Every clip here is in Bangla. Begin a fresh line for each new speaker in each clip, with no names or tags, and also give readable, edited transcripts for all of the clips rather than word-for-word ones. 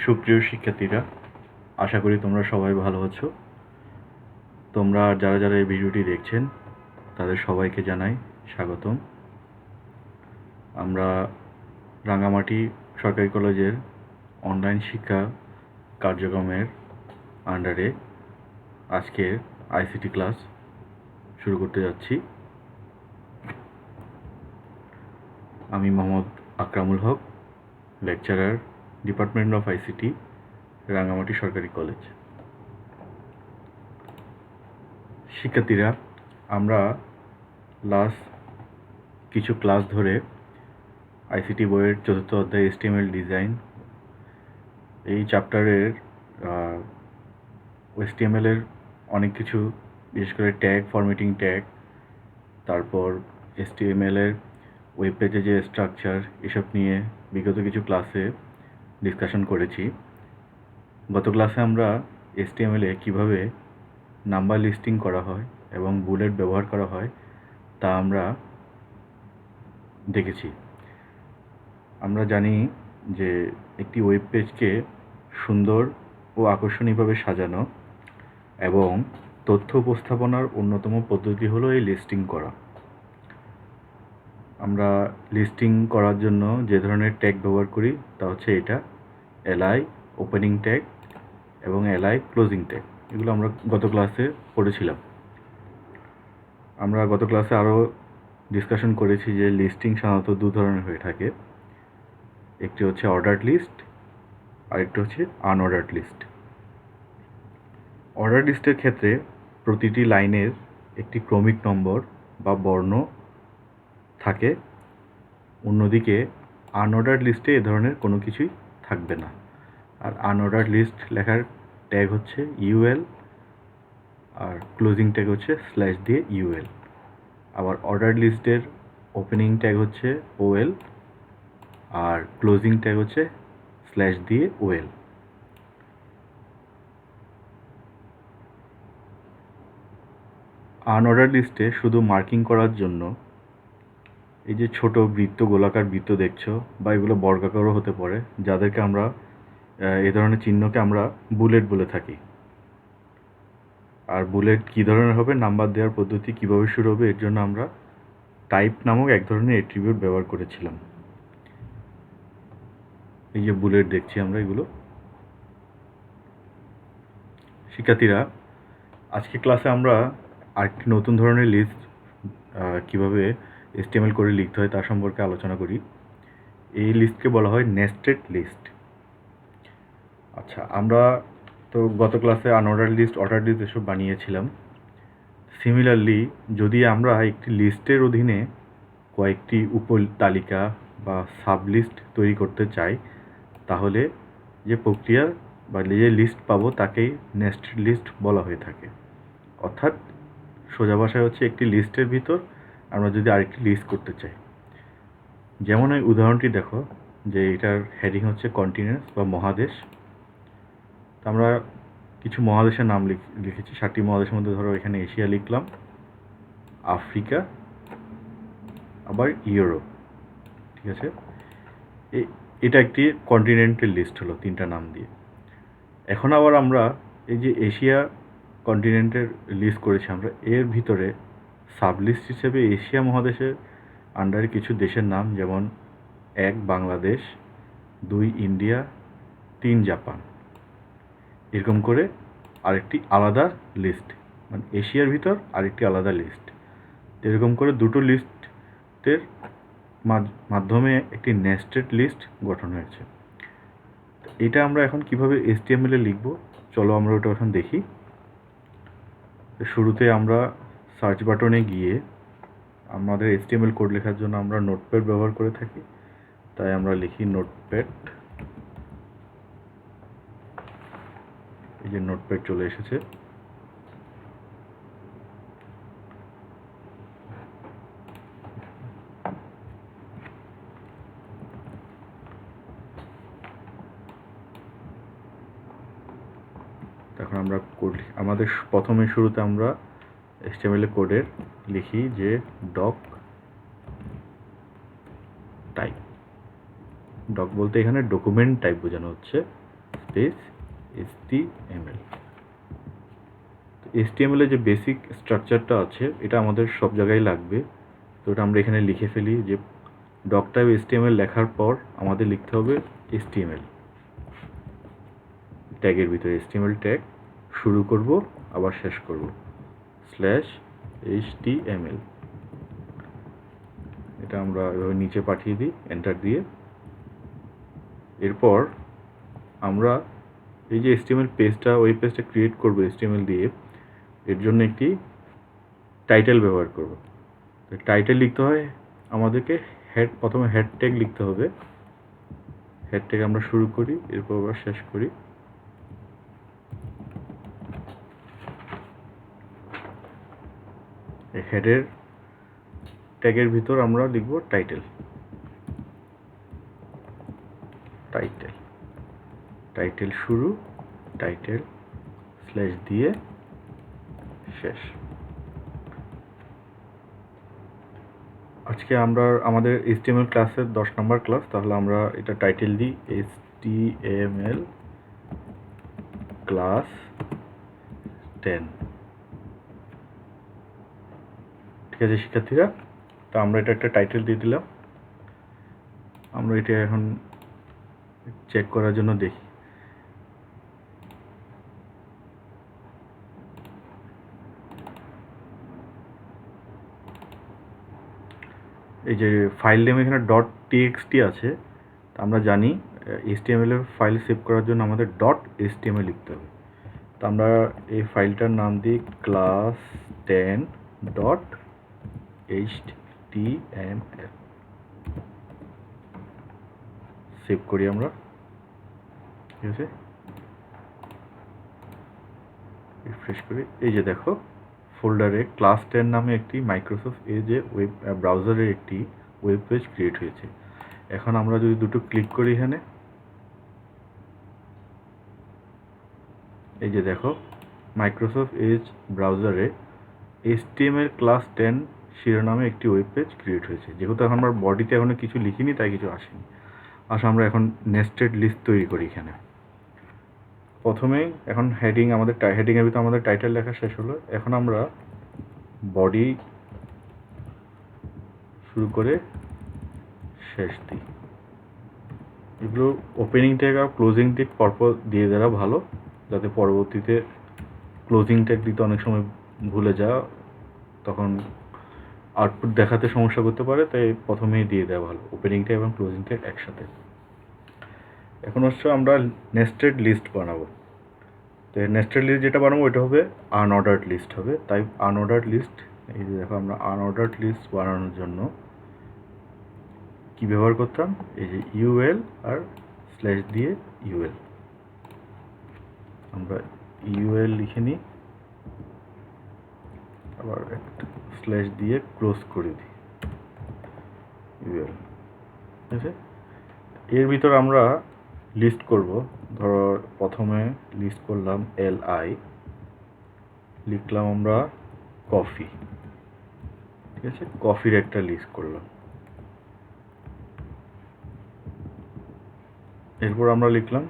সুপ্রিয় শিক্ষার্থীরা, আশা করি তোমরা সবাই ভালো আছো। তোমরা যারা যারা এই ভিডিওটি দেখছেন তাদের সবাইকে জানাই স্বাগতম। আমরা রাঙামাটি সরকারি কলেজের অনলাইন শিক্ষা কার্যক্রমের আন্ডারে আজকের আইসিটি ক্লাস শুরু করতে যাচ্ছি। আমি Mohammad Akramul Haque, lecturer, department of ICT, Rangamati সরকারি কলেজ। শিক্ষার্থীরা, আমরা লাস্ট কিছু ক্লাস ধরে আইসিটি বইয়ের চতুর্থ অধ্যায় HTML ডিজাইন এই চ্যাপ্টারের HTML এর অনেক কিছু, বিশেষ করে ট্যাগ, ফরম্যাটিং ট্যাগ, তারপর HTML এর ওয়েব পেজে যে স্ট্রাকচার, এসব নিয়ে বিগত কিছু ক্লাসে ডিসকাশন করেছি। গত ক্লাসে আমরা HTML এ কীভাবে নাম্বার লিস্টিং করা হয় এবং বুলেট ব্যবহার করা হয় তা আমরা দেখেছি। আমরা জানি যে একটি ওয়েব পেজকে সুন্দর ও আকর্ষণীয়ভাবে সাজানো এবং তথ্য উপস্থাপনার অন্যতম পদ্ধতি হলো এই লিস্টিং করা। আমরা লিস্টিং করার জন্য যে ধরনের ট্যাগ ব্যবহার করি তা হচ্ছে এটা li ওপেনিং ট্যাগ এবং li ক্লোজিং ট্যাগ। এগুলো আমরা গত ক্লাসে পড়েছিলাম। আমরা গত ক্লাসে আরও ডিসকাশন করেছি যে লিস্টিং সাধারণত দু ধরনের হয়ে থাকে। একটি হচ্ছে অর্ডার্ড লিস্ট, আরেকটি হচ্ছে আনঅর্ডার্ড লিস্ট। অর্ডার্ড লিস্টের ক্ষেত্রে প্রতিটি লাইনের একটি ক্রমিক নম্বর বা বর্ণ থাকে, অন্যদিকে আনঅর্ডার্ড লিস্টে এ ধরনের কোনো কিছুই থাকবে না। আর আনঅর্ডার্ড লিস্ট লেখার ট্যাগ হচ্ছে UL আর ক্লোজিং ট্যাগ হচ্ছে স্ল্যাশ দিয়ে UL। আবার অর্ডার্ড লিস্টের ওপেনিং ট্যাগ হচ্ছে OL আর ক্লোজিং ট্যাগ হচ্ছে স্ল্যাশ দিয়ে OL। আনঅর্ডার্ড লিস্টে শুধু মার্কিং করার জন্য এই যে ছোট বৃত্ত, গোলাকার বৃত্ত দেখছো, বা এগুলো বর্গাকারও হতে পারে, যাদেরকে আমরা এই ধরনের চিহ্নকে আমরা বুলেট বলে থাকি। আর বুলেট কী ধরনের হবে, নাম্বার দেওয়ার পদ্ধতি কীভাবে শুরু হবে, এর জন্য আমরা টাইপ নামক এক ধরনের অ্যাট্রিবিউট ব্যবহার করেছিলাম। এই যে বুলেট দেখছি আমরা, এগুলো। শিক্ষার্থীরা, আজকে ক্লাসে আমরা আরেকটি নতুন ধরনের লিস্ট কীভাবে HTML করে লিখতে হয় তা সম্পর্কে আলোচনা করি। এই লিস্টকে বলা হয় নেস্টেড লিস্ট। আচ্ছা, আমরা তো গত ক্লাসে আনঅর্ডার লিস্ট, অর্ডার লিস্ট এসব বানিয়েছিলাম। সিমিলারলি, যদি আমরা একটি লিস্টের অধীনে কয়েকটি উপ তালিকা বা সাব লিস্ট তৈরি করতে চাই, তাহলে যে প্রক্রিয়া বা যে লিস্ট পাবো তাকেই নেস্টেড লিস্ট বলা হয়ে থাকে। অর্থাৎ সোজা ভাষায় হচ্ছে একটি লিস্টের ভিতর আমরা যদি আরেকটি লিস্ট করতে চাই। যেমন এই উদাহরণটি দেখো, যে এটার হেডিং হচ্ছে কন্টিনেন্টস বা মহাদেশ। তো আমরা কিছু মহাদেশের নাম লিখেছি। 7টি মহাদেশের মধ্যে ধরো এখানে এশিয়া লিখলাম, আফ্রিকা, আবার ইউরোপ। ঠিক আছে, এটা একটি কন্টিনেন্টের লিস্ট হলো 3টা নাম দিয়ে। এখন আবার আমরা এই যে এশিয়া কন্টিনেন্টের লিস্ট করেছি আমরা, এর ভিতরে সাব লিস্ট হিসেবে এশিয়া মহাদেশের আন্ডারে কিছু দেশের নাম, যেমন 1 বাংলাদেশ, 2 ইন্ডিয়া, 3 জাপান, এরকম করে আরেকটি আলাদা লিস্ট, মানে এশিয়ার ভিতর আরেকটি আলাদা লিস্ট। এরকম করে দুটো লিস্টের মাধ্যমে একটি নেস্টেড লিস্ট গঠন হয়েছে। এটা আমরা এখন কিভাবে HTML এ লিখব, চলো আমরা ওটা এখন দেখি। শুরুতে আমরা সার্চ বাটনে গিয়ে আমাদের HTML কোড লেখার জন্য আমরা নোটপ্যাড ব্যবহার করে থাকি, তাই আমরা লিখি নোটপ্যাড। এই যে নোটপ্যাড চলে এসেছে। এখন আমরা কোড, আমাদের প্রথমে শুরুতে আমরা HTML কোডের লিখি যে ডক টাইপ। ডক বলতে এখানে ডকুমেন্ট টাইপ বোঝানো হচ্ছে। Space HTML। HTML এর যে বেসিক স্ট্রাকচারটা আছে এটা আমাদের সব জায়গায় লাগবে, তো এটা আমরা এখানে লিখে ফেলি যে ডক টাইপ HTML লেখার পর আমাদের লিখতে হবে HTML ট্যাগের ভিতরে HTML ট্যাগ শুরু করব আবার শেষ করব /HTML। এটা আমরা এভাবে নিচে পাঠিয়ে দিই এন্টার দিয়ে। এরপর আমরা এই যে HTML পেজটা ওয়েব পেজটা ক্রিয়েট করব HTML দিয়ে, এর জন্য একটি টাইটেল ব্যবহার করব। টাইটেল লিখতে হয় আমাদেরকে প্রথমে হেড ট্যাগ লিখতে হবে। হেড ট্যাগ আমরা শুরু করি এরপর আবার শেষ করি। হেডের ট্যাগের ভিতর আমরা লিখব টাইটেল। টাইটেল শুরু, টাইটেল স্ল্যাশ দিয়ে শেষ। আজকে আমরা আমাদের HTML ক্লাসের 10 নম্বর ক্লাস, তাহলে আমরা এটা টাইটেল দিই HTML ক্লাস 10। ঠিক আছে শিক্ষার্থীরা, তো আমরা এটা একটা টাইটেল দিয়ে দিলাম। আমরা এটা এখন চেক করার জন্য দেখি। এই যে ফাইল নেম এখানে .txt আছে, আমরা জানি HTML এর ফাইল সেভ করার জন্য আমাদের .html লিখতে হবে। তো আমরা এই ফাইলটার নাম দিই class 10.html। সেভ করি আমরা। ঠিক আছে, রিফ্রেশ করি। এই যে দেখো ফোল্ডারে ক্লাস 10 নামে একটি মাইক্রোসফট এজে ওয়েব ব্রাউজারের একটি ওয়েব পেজ ক্রিয়েট হয়েছে। এখন আমরা যদি দুটো ক্লিক করি এখানে, এই যে দেখো মাইক্রোসফট এজ ব্রাউজারে HTML ক্লাস 10 শিরোনামে একটি ওয়েব পেজ ক্রিয়েট হয়েছে। যেহেতু এখন আমরা বডিতে এখনো কিছু লিখিনি তাই কিছু আসেনি। আমরা এখন নেস্টেড লিস্ট তৈরি করি। এখানে প্রথমেই এখন হেডিং আমাদের হেডিংয়ের ভিতরে আমাদের টাইটেল লেখা শেষ হলো। এখন আমরা বডি শুরু করে শেষ দিই। এগুলো ওপেনিং ট্যাগ আর ক্লোজিং ট্যাগ পরপর দিয়ে দেওয়া ভালো, যাতে পরবর্তীতে ক্লোজিং ট্যাগ দিতে অনেক সময় ভুলে যাওয়া, তখন আউটপুট দেখাতে সমস্যা করতে পারে, তাই প্রথমেই দিয়ে দেওয়া ভালো ওপেনিং ট্যাগ এবং ক্লোজিং ট্যাগ একসাথে। এখন হচ্ছে আমরা নেস্টেড লিস্ট বানাবো। তো নেস্টেড লিস্ট যেটা বানাবো ওইটা হবে আনঅর্ডার্ড লিস্ট হবে। তাই আনঅর্ডার্ড লিস্ট, এই যে দেখো আমরা আনঅর্ডার্ড লিস্ট বানানোর জন্য কি ব্যবহার করতাম, এই যে ইউএল আর স্ল্যাশ দিয়ে ইউএল। আমরা ইউএল লিখে নিই, আবার একটা স্ল্যাশ দিয়ে ক্লোজ করে দিই ইউএল। ঠিক আছে, এর ভিতর আমরা লিস্ট করব। ধরো প্রথমে লিস্ট করলাম LI, লিখলাম আমরা কফি। ঠিক আছে, কফির একটা লিস্ট করলাম। এরপর আমরা লিখলাম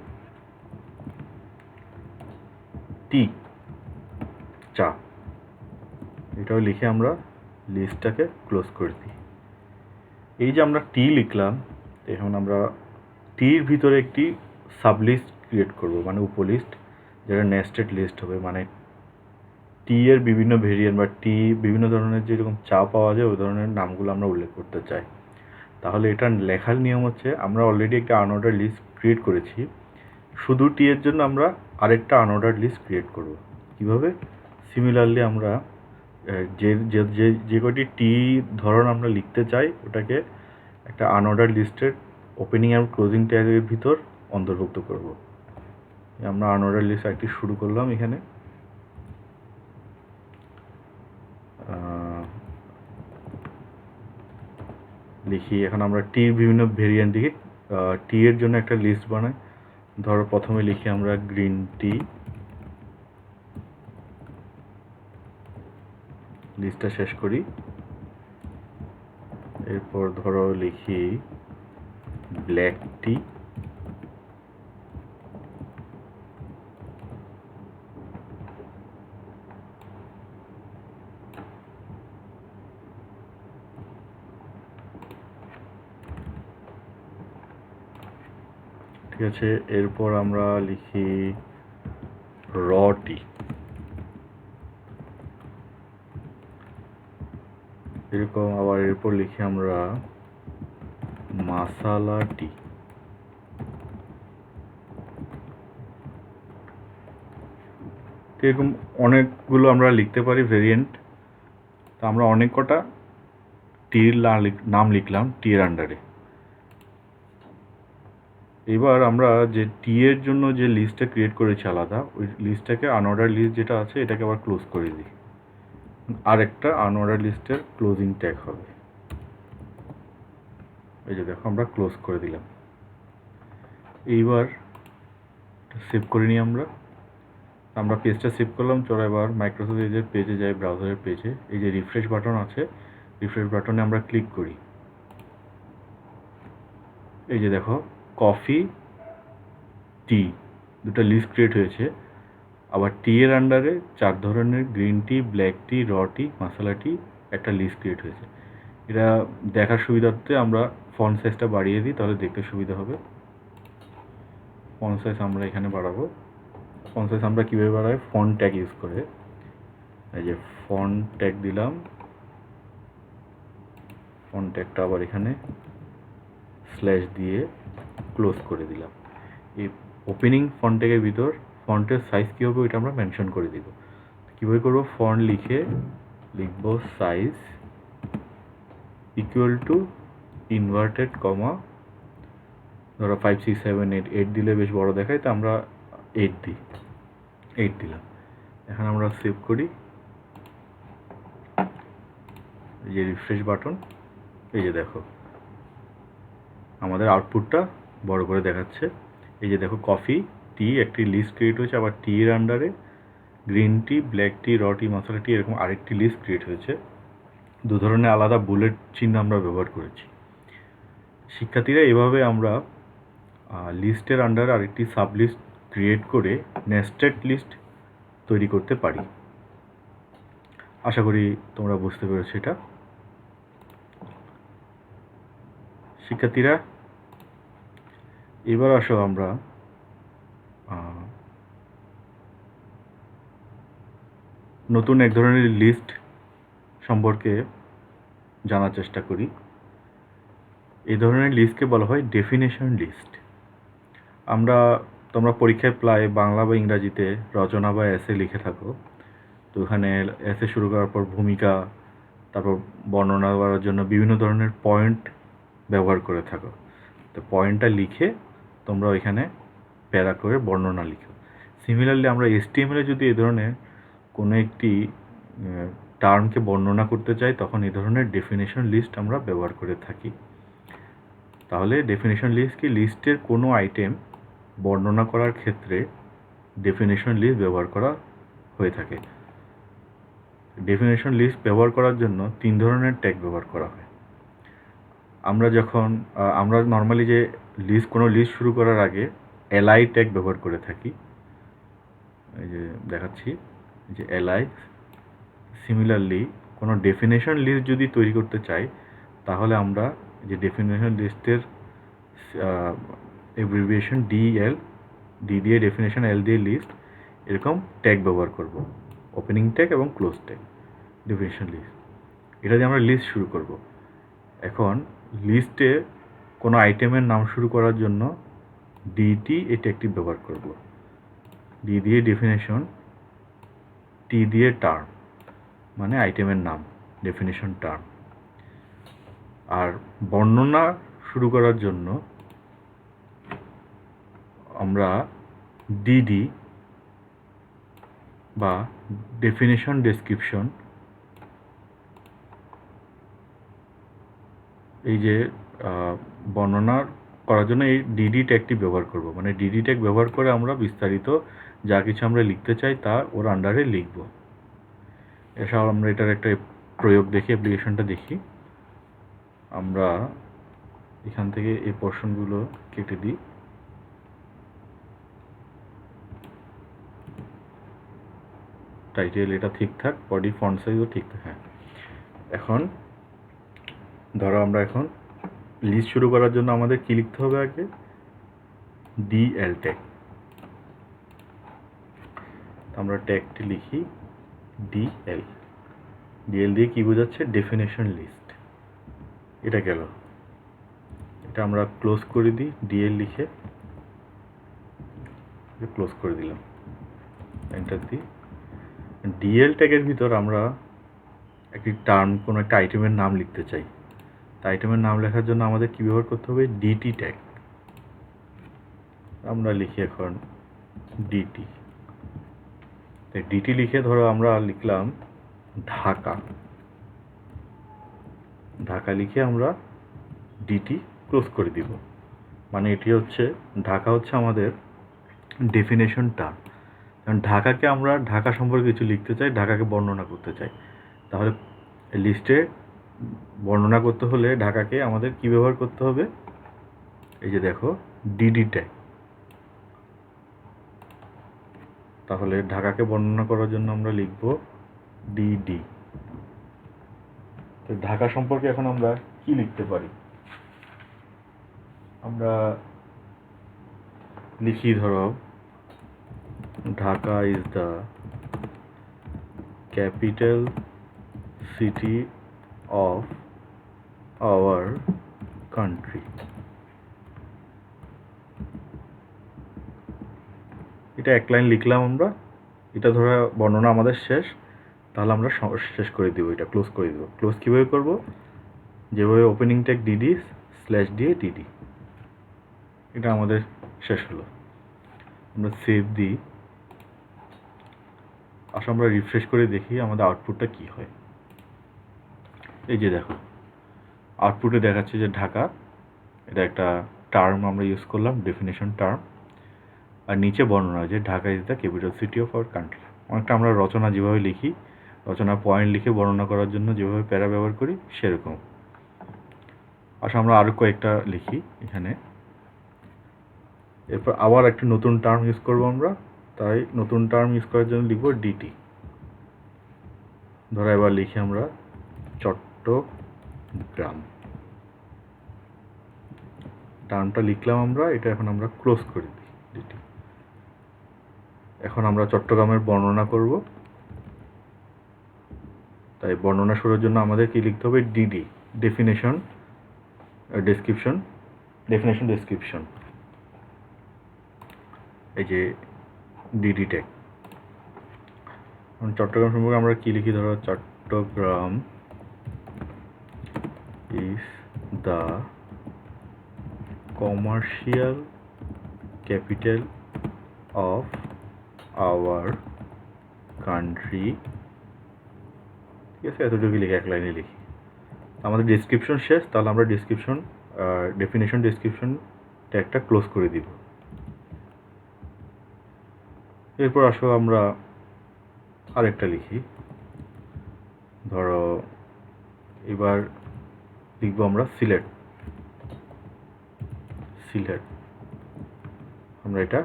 টি, চা। এটাও লিখে আমরা লিস্টটাকে ক্লোজ করে দিই। এই যে আমরা টি লিখলাম, এখন আমরা টির ভিতরে একটি সাবলিস্ট ক্রিয়েট করব, মানে উপলিস্ট, যেটা নেস্টেড লিস্ট হবে। মানে টি এর বিভিন্ন ভেরিয়েন্ট বা টি বিভিন্ন ধরনের যেরকম চা পাওয়া যায় ওই ধরনের নামগুলো আমরা উল্লেখ করতে চাই। তাহলে এটা লেখার নিয়ম হচ্ছে, আমরা অলরেডি একটা আনঅর্ডার লিস্ট ক্রিয়েট করেছি, শুধু টি এর জন্য আমরা আরেকটা আনঅর্ডার লিস্ট ক্রিয়েট করব। কিভাবে? সিমিলারলি আমরা যে কটি টি ধরন আমরা লিখতে চাই ওটাকে একটা আনঅর্ডার লিস্টের ওপেনিং এবং ক্লোজিং ট্যাগের ভিতর অন্তর্ভুক্ত করব। আমরা আনঅর্ডার লিস্ট একটি শুরু করলাম এখানে। লিখি এখন আমরা টির বিভিন্ন ভেরিয়েন্ট লিখি। টি এর জন্য একটা লিস্ট বানাই। ধরো প্রথমে লিখি আমরা গ্রিন টি, লিস্টটা শেষ করি। এরপর ধরো লিখি ব্ল্যাক টি, ঠিক আছে, এরপর আমরা লিখি রটি, এরকম আবার এরপর লিখি আমরা মাসালা টি। এরকম অনেকগুলো আমরা লিখতে পারি ভেরিয়েন্ট। তা আমরা অনেক কটা টির নাম লিখলাম টি এর আন্ডারে। এবার আমরা যে টি এর জন্য যে লিস্টটা ক্রিয়েট করেছি আলাদা, ওই লিস্টটাকে আনঅর্ডার লিস্ট যেটা আছে এটাকে আবার ক্লোজ করে দিই। আর একটা আনঅর্ডার লিস্টের ক্লোজিং ট্যাগ হবে। এই যে দেখো আমরা ক্লোজ করে দিলাম। এইবার সেভ করে নিই আমরা পেজটা সেভ করলাম। চলো এবার মাইক্রোসফট এজের পেজে যাই, ব্রাউজারের পেজে। এই যে রিফ্রেশ বাটন আছে, রিফ্রেশ বাটনে আমরা ক্লিক করি। এই যে দেখো কফি, টি দুটো লিস্ট ক্রিয়েট হয়েছে। আবার টি এর আন্ডারে 4 ধরনের গ্রিন টি, ব্ল্যাক টি, র টি, মশলা টি একটা লিস্ট ক্রিয়েট হয়েছে। এটা দেখার সুবিধার্থে আমরা ফন্ট সাইজটা বাড়িয়ে দিই, তাহলে দেখতে সুবিধা হবে। ফন্ট সাইজ আমরা এখানে বাড়াবো। ফন্ট সাইজ আমরা কীভাবে বাড়াই? ফন্ট ট্যাগ ইউজ করে। এই যে ফন্ট ট্যাগ দিলাম, ফন্ট ট্যাগটা আবার এখানে স্ল্যাশ দিয়ে ক্লোজ করে দিলাম। এই ওপেনিং ফন্ট ট্যাগের ভিতর ফন্টের সাইজ কী হবে ওইটা আমরা মেনশন করে দিব। কীভাবে করবো? ফন্ট লিখে লিখবো size equal to inverted comma, ধরো 5 6 7 8, 8 দিলে বেশ বড় দেখায়, তো আমরা 8 দিই, 8 দিলাম। এখন আমরা সেভ করি। এই যে রিফ্রেশ বাটন, এই যে দেখো আমাদের আউটপুটটা বড় করে দেখাচ্ছে। এই যে দেখো কফি, টি একটি লিস্ট ক্রিয়েট হয়েছে, আবার টি এর আন্ডারে গ্রিন টি, ব্ল্যাক টি, র টি, মশলা টি এরকম আরেকটি লিস্ট ক্রিয়েট হয়েছে। 2 ধরনের আলাদা বুলেট চিহ্ন আমরা ব্যবহার করেছি। শিক্ষার্থীরা, এভাবে আমরা লিস্টের আন্ডারে আরেকটি সাব লিস্ট ক্রিয়েট করে নেস্টেড লিস্ট তৈরি করতে পারি। আশা করি তোমরা বুঝতে পেরেছো এটা। শিক্ষার্থীরা, এবার আসো আমরা নতুন এক ধরনের লিস্ট সম্পর্কে জানার চেষ্টা করি। এই ধরনের লিস্টকে বলা হয় ডেফিনেশন লিস্ট। তোমরা পরীক্ষায় প্রায় বাংলা বা ইংরাজিতে রচনা বা এসে লিখে থাকো। তো ওখানে এসে শুরু করার পর ভূমিকা, তারপর বর্ণনা করার জন্য বিভিন্ন ধরনের পয়েন্ট ব্যবহার করে থাকো। তো পয়েন্টটা লিখে তোমরা ওইখানে প্যারা করে বর্ণনা লিখো। সিমিলারলি আমরা HTML-এ যদি এই ধরনের কোনো একটি টার্মকে বর্ণনা করতে চাই, তখন এই ধরনের ডেফিনেশন লিস্ট আমরা ব্যবহার করে থাকি। তাহলে ডেফিনেশন লিস্ট কি? লিস্টের কোনো আইটেম বর্ণনা করার ক্ষেত্রে ডেফিনেশন লিস্ট ব্যবহার করা হয়ে থাকে। ডেফিনেশন লিস্ট ব্যবহার করার জন্য 3 ধরনের ট্যাগ ব্যবহার করা হয়। আমরা নর্মালি যে কোনো লিস্ট শুরু করার আগে এলআই ট্যাগ ব্যবহার করে থাকি। এই যে দেখাচ্ছি, যে এলআই। সিমিলারলি কোনো ডেফিনেশন লিস্ট যদি তৈরি করতে চাই, তাহলে আমরা যে ডেফিনেশন লিস্টের অ্যাব্রিভিয়েশন ডিএল, ডি দিয়ে ডেফিনেশন, এল দিয়ে লিস্ট, এরকম ট্যাগ ব্যবহার করব। ওপেনিং ট্যাগ এবং ক্লোজ ট্যাগ, ডেফিনেশন লিস্ট, এটা দিয়ে আমরা লিস্ট শুরু করব। এখন লিস্টে কোনো আইটেমের নাম শুরু করার জন্য ডিটি এই ট্যাগটি ব্যবহার করব। ডি দিয়ে ডেফিনেশন, টি দিয়ে টার্ম, মানে আইটেমের নাম, ডেফিনেশন টার্ম। আর বর্ণনা শুরু করার জন্য আমরা ডিডি বা ডেফিনেশন ডেসক্রিপশন, এই যে বর্ণনা করার জন্য এই ডিডি ট্যাগটি ব্যবহার করব। মানে ডিডি ট্যাগ ব্যবহার করে আমরা বিস্তারিত যা কিছু আমরা লিখতে চাই তা ওর আন্ডারে লিখব। এছাড়াও আমরা এটার একটা প্রয়োগ দেখি, অ্যাপ্লিকেশনটা দেখি। আমরা এখান থেকে এই পোর্শনগুলো কেটে দিই। টাইটেল এটা ঠিকঠাক, বডি ফন্ট সাইজও ঠিকঠাক। হ্যাঁ, এখন ধরো আমরা এখন লিস্ট শুরু করার জন্য আমাদের কি লিখতে হবে? আগে ডিএল ট্যাগ। আমরা ট্যাগটি লিখি ডিএল। ডিএল দিয়ে কি বোঝাচ্ছে? Definition list. এটা গেল, এটা আমরা ক্লোজ করে দিই ডিএল লিখে, ক্লোজ করে দিলাম, এন্টার দিই। ডিএল ট্যাগের ভিতর আমরা একটি টার্ম, কোনো একটা আইটেমের নাম লিখতে চাই। তা আইটেমের নাম লেখার জন্য আমাদের কী ব্যবহার করতে হবে? DT tag. আমরা লিখি এখন ডিটি। ডিটি লিখে ধরো আমরা লিখলাম ঢাকা। ঢাকা লিখে আমরা ডিটি ক্লোজ করে দিব। মানে এটি হচ্ছে, ঢাকা হচ্ছে আমাদের ডেফিনেশন টার্ম। কারণ ঢাকাকে আমরা ঢাকা সম্পর্কে কিছু লিখতে চাই, ঢাকাকে বর্ণনা করতে চাই। তাহলে লিস্টে বর্ণনা করতে হলে ঢাকাকে আমাদের কি ব্যবহার করতে হবে? এই যে দেখো ডিডি ট্যাগ। তাহলে ঢাকাকে বর্ণনা করার জন্য আমরা লিখব ডিডি। তো ঢাকা সম্পর্কে এখন আমরা কি লিখতে পারি? আমরা লিখি ধরো Dhaka is the capital city of our country. এটা এক লাইন লিখলাম আমরা, এটা ধরো বর্ণনা আমাদের শেষ। তাহলে আমরা শেষ করে দিব, এটা ক্লোজ করে দিব। ক্লোজ কীভাবে করব? যেভাবে ওপেনিং ট্যাগ ডিডি স্ল্যাশ দিয়ে ডিডি, এটা আমাদের শেষ হলো। আমরা সেভ দিই। আসলে আমরা রিফ্রেশ করে দেখি আমাদের আউটপুটটা কি হয়। এই যে দেখো আউটপুটে দেখাচ্ছে যে ঢাকা, এটা একটা টার্ম আমরা ইউজ করলাম, ডেফিনেশন টার্ম। আর নিচে বর্ণনা যে Dhaka is the capital city of our country. অনেকটা আমরা রচনা যেভাবে লিখি, রচনা পয়েন্ট লিখে বর্ণনা করার জন্য যেভাবে প্যারা ব্যবহার করি সেরকম। আসলে আমরা আরও কয়েকটা লিখি এখানে। এরপর আবার একটি নতুন টার্ম ইউজ করব আমরা, তাই নতুন টার্ম ইউজ করার জন্য লিখব ডিটি। ধরো এবার লিখি আমরা চট্টগ্রাম। টার্মটা লিখলাম আমরা, এটা এখন আমরা ক্লোজ করে দিই ডিটি। এখন আমরা চট্টগ্রামের বর্ণনা করব, তাই বর্ণনা শুরুর জন্য আমাদের কি লিখতে হবে? DD, definition description, definition description. এই যে ডিডি ট্যাগ। চট্টগ্রাম সম্পর্কে আমরা কি লিখি? ধরো Chittagong is the commercial capital of our country. ঠিক আছে, এতটুকু লিখে এক লাইনে লিখি। আমাদের ডেসক্রিপশন শেষ, তাহলে আমরা ডেসক্রিপশন ডেফিনেশন ডেসক্রিপশন ট্যাগটা ক্লোজ করে দিব। এরপর আসো আমরা আরেকটা লিখি। ধরো এবার লিখবো আমরা সিলেট। সিলেট, আমরা এটা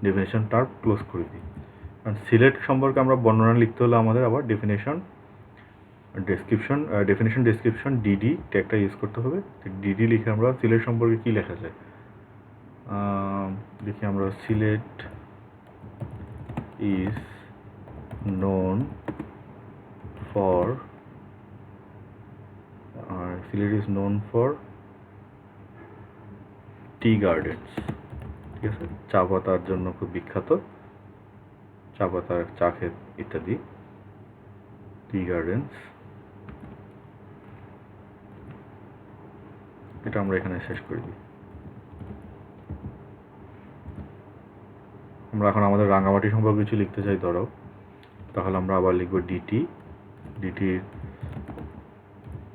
ডেফিনেশন টার্ম ক্লোজ করে দিই। কারণ সিলেট সম্পর্কে আমরা বর্ণনা লিখতে হলে আমাদের আবার definition description, definition description DD ট্যাগটা ইউজ করতে হবে। ডিডি লিখে আমরা সিলেট সম্পর্কে কি লেখা যায় লিখি আমরা Sylhet is known for tea gardens। ঠিক আছে, চা পাতার জন্য খুব বিখ্যাত, চা পাতার চা ক্ষেত ইত্যাদি, টি গার্ডেন্স। এটা আমরা এখানে শেষ করে দিই। আমরা এখন আমাদের রাঙামাটি সম্পর্কে কিছু লিখতে চাই ধরো, তাহলে আমরা আবার লিখব ডিটি। ডিটির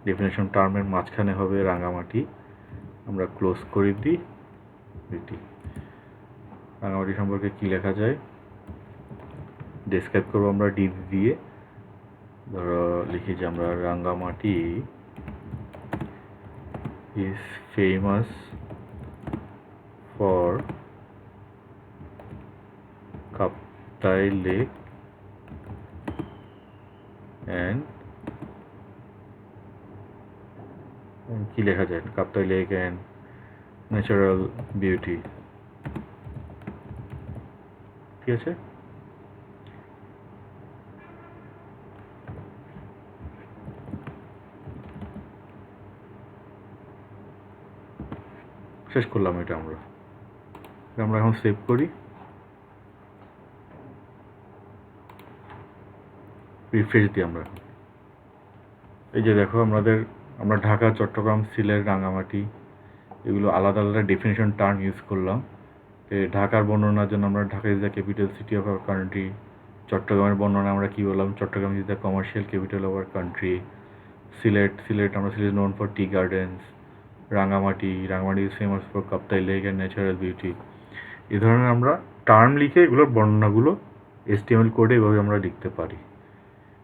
ডেফিনেশন টার্মের মাঝখানে হবে রাঙামাটি, আমরা ক্লোজ করে দিই ডিটি। রাঙামাটি সম্পর্কে কি লেখা যায় ডেসক্রাইব করবো আমরা ডিডি দিয়ে। ধরো লিখি যে আমরা Rangamati is famous for Kaptai Lake and কি লেখা যায় Kaptai lake and natural beauty. ঠিক আছে? শেষ করলাম এটা আমরা এখন সেভ করি, রিফ্রেশ দিই আমরা। এই যে দেখো আমরা ঢাকা, চট্টগ্রাম, সিলেট, রাঙামাটি এগুলো আলাদা আলাদা ডেফিনেশন টার্ম ইউজ করলাম। ঢাকার বর্ণনার জন্য আমরা Dhaka is the capital city of our country. চট্টগ্রামের বর্ণনা আমরা কী বললাম, Chittagong is the commercial capital of our country. Sylhet is known for tea gardens. Rangamati is famous for Kaptai lake and natural beauty. এই ধরনের আমরা টার্ম লিখে এগুলোর বর্ণনাগুলো HTML কোডে এভাবে আমরা লিখতে পারি।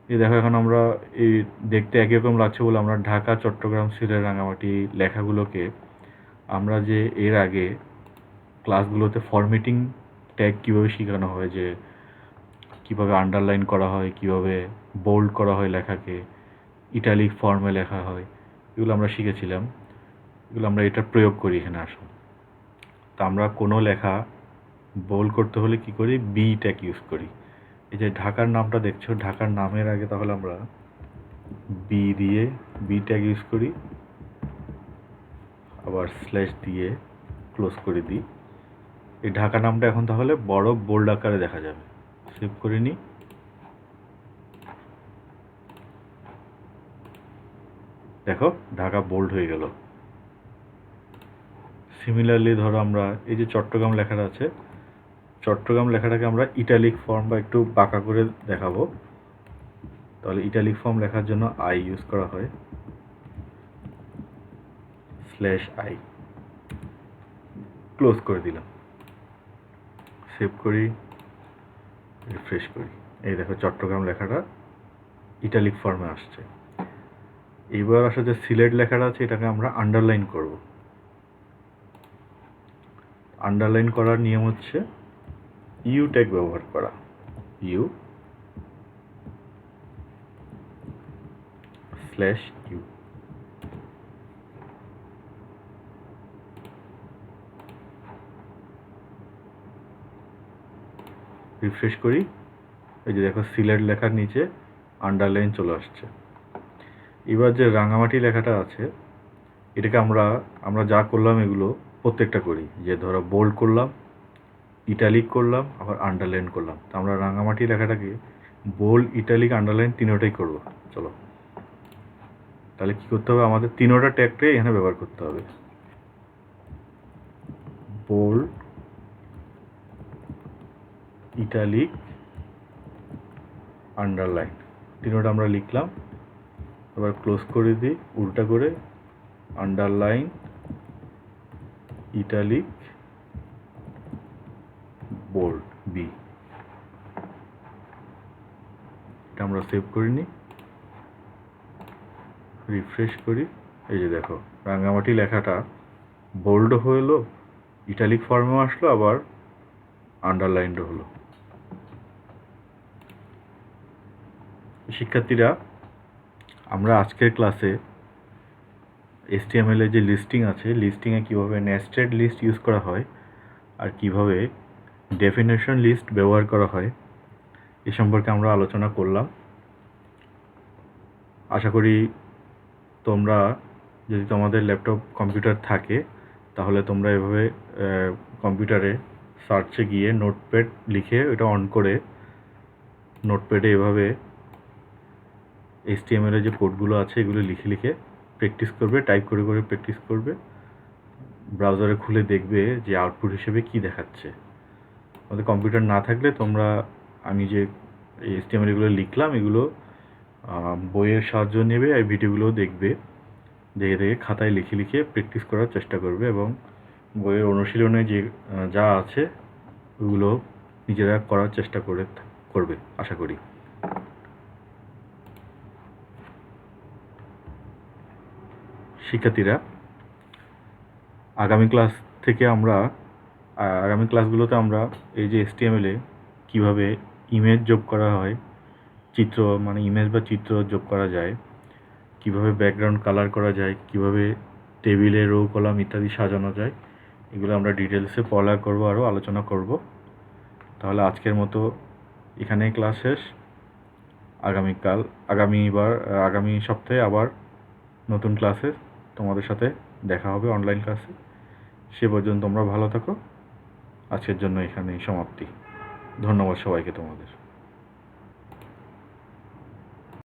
এই দেখো এখন আমরা এই দেখতে একই রকম লাগছে বলে আমরা ঢাকা, চট্টগ্রাম, সিলেট, রাঙামাটি লেখাগুলোকে আমরা যে এর আগে ক্লাসগুলোতে ফরম্যাটিং ট্যাগ কীভাবে শেখানো হয়, যে কীভাবে আন্ডারলাইন করা হয়, কীভাবে বোল্ড করা হয় লেখাকে, ইটালিক ফর্মে লেখা হয়, এগুলো আমরা শিখেছিলাম। এগুলো আমরা এটা প্রয়োগ করি এখানে আসুন। তা আমরা কোনো লেখা বোল্ড করতে হলে কি করি, বি ট্যাগ ইউজ করি। এই যে ঢাকার নামটা দেখছো, ঢাকার নামের আগে তাহলে আমরা বি ট্যাগ ইউজ করি, আবার স্ল্যাশ দিয়ে ক্লোজ করে দিই। এই ঢাকা নামটা এখন তাহলে বড় বোল্ড আকারে দেখা যাবে। সেভ করে নিই। দেখো ঢাকা বোল্ড হয়ে গেল। সিমিলারলি ধরো আমরা এই যে চট্টগ্রাম লেখাটা আছে, চট্টগ্রাম লেখাটাকে আমরা ইটালিক ফর্ম বা একটু বাঁকা করে দেখাবো। তাহলে ইটালিক ফর্ম লেখার জন্য আই ইউজ করা হয়, /i। ক্লোজ করে দিলাম, সেভ করি, রিফ্রেশ করি। এই দেখো চট্টগ্রাম লেখাটা ইটালিক ফর্মে আসছে। এইবার আসলে যে সিলেট লেখাটা আছে এটাকে আমরা আন্ডারলাইন করব। আন্ডারলাইন করার নিয়ম হচ্ছে ইউ ট্যাগ ব্যবহার করা। You /u। রিফ্রেশ করি, এই যে দেখো সিলেট লেখার নিচে আন্ডারলাইন চলে আসছে। এবার যে রাঙামাটি লেখাটা আছে এটাকে আমরা যা করলাম এগুলো প্রত্যেকটা করি, যে ধরো বোল্ড করলাম, ইটালিক করলাম, আবার আন্ডারলাইন করলাম। তো আমরা রাঙামাটি লেখাটাকে বোল্ড, ইটালিক, আন্ডারলাইন তিনোটাই করব। চলো তাহলে কি করতে হবে, আমাদের তিনোটা ট্যাগটাই এখানে ব্যবহার করতে হবে। বোল্ড, ইটালিক, আন্ডারলাইন তিনোটা আমরা লিখলাম। এবার ক্লোজ করে দিই উল্টা করে, আন্ডারলাইন, ইটালিক, বোল্ড, বি। এটা আমরা সেভ করে নিই, রিফ্রেশ করি। এই যে দেখো রাঙামাটি লেখাটা বোল্ডও হলো, ইটালিক ফর্মেও আসলো, আবার আন্ডারলাইনও হলো। শিক্ষার্থীরা, আমরা আজকের ক্লাসে HTML এর যে লিস্টিং আছে, লিস্টিংয়ে কীভাবে নেস্টেড লিস্ট ইউজ করা হয় আর কীভাবে ডেফিনেশন লিস্ট ব্যবহার করা হয় এ সম্পর্কে আমরা আলোচনা করলাম। আশা করি তোমরা, যদি তোমাদের ল্যাপটপ কম্পিউটার থাকে তাহলে তোমরা এভাবে কম্পিউটারে সার্চে গিয়ে নোটপ্যাড লিখে ওটা অন করে নোটপ্যাডে এভাবে HTML এর যে কোডগুলো আছে এগুলো লিখে লিখে প্র্যাকটিস করবে, টাইপ করে করে প্র্যাকটিস করবে। ব্রাউজারে খুলে দেখবে যে আউটপুট হিসেবে কি দেখাচ্ছে। আমাদের কম্পিউটার না থাকলে তোমরা আমি যে HTML এগুলো লিখলাম এগুলো বইয়ের সাহায্য নেবে আর ভিডিওগুলো দেখবে, দেখে দেখে খাতায় লিখে লিখে প্র্যাকটিস করার চেষ্টা করবে এবং বইয়ের অনুশীলনে যে যা আছে ওগুলো নিজেরা করার চেষ্টা করবে আশা করি। শিক্ষার্থীরা, আগামী ক্লাসগুলোতে আমরা এই যে HTML এ কীভাবে ইমেজ যোগ করা হয়, চিত্র মানে ইমেজ বা চিত্র যোগ করা যায়, কিভাবে ব্যাকগ্রাউন্ড কালার করা যায়, কিভাবে টেবিলে রো কলাম ইত্যাদি সাজানো যায়, এগুলো আমরা ডিটেলসে পড়া করব, আরও আলোচনা করব। তাহলে আজকের মতো এখানেই ক্লাস শেষ। আগামী সপ্তাহে আবার নতুন ক্লাসে তোমাদের সাথে দেখা হবে অনলাইন ক্লাসে। সে পর্যন্ত তোমরা ভালো থাকো। আজকের জন্য এখানেই সমাপ্তি। ধন্যবাদ সবাইকে তোমাদের।